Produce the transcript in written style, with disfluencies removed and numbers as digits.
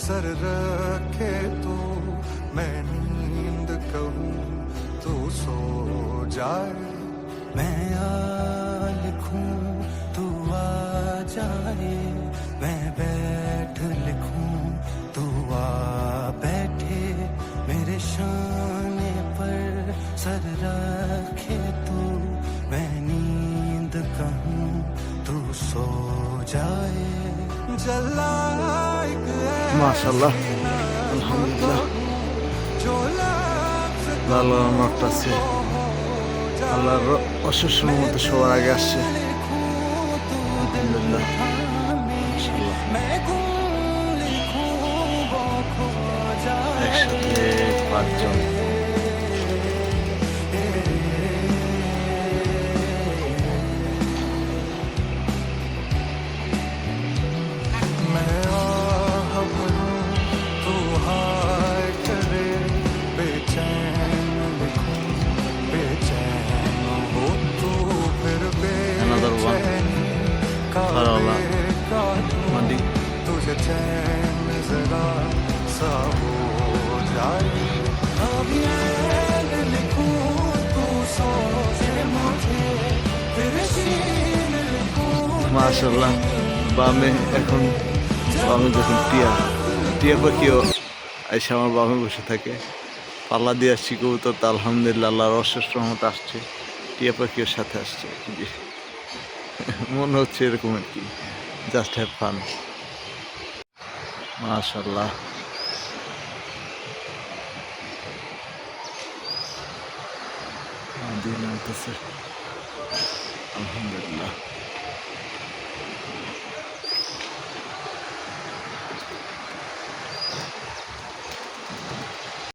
sir रखे तू मैं नींद कहूँ तू सो जाए मैं आ लिखूं तू आ जाए मैं बैठ लिखूं तू आ बैठे मेरे शाने पर सर रखे तू मैं नींद कहूँ तू सो जाए মাশাআল্লাহ আলহামদুলিল্লাহ ভালো মাঠটাছে আল্লাহর অশেষ মতো সবার আগে আসছে আলহামদুলিল্লাহ মাশাআল্লাহ একসাথে 5 জন another one Kerala Mandi तुझे चैन जरा सा हो जाए अभी लिखूं तू सोचे मुझे तेरे सीने लिखूं माशाल्लाह বামে এখন বামে যখন টিয়া পাখিও এসে আমার বামে বসে থাকে পাল্লা দিয়ে আসছি কবুতর তো আলহামদুলিল্লাহ আল্লাহর অশেষ রহমত আসছে টিয়া পাখিও সাথে আসছে মনে হচ্ছে এরকম আর কি জাস্ট হ্যাভ ফান মাশাআল্লাহ দিন আনতেছে আলহামদুলিল্লাহ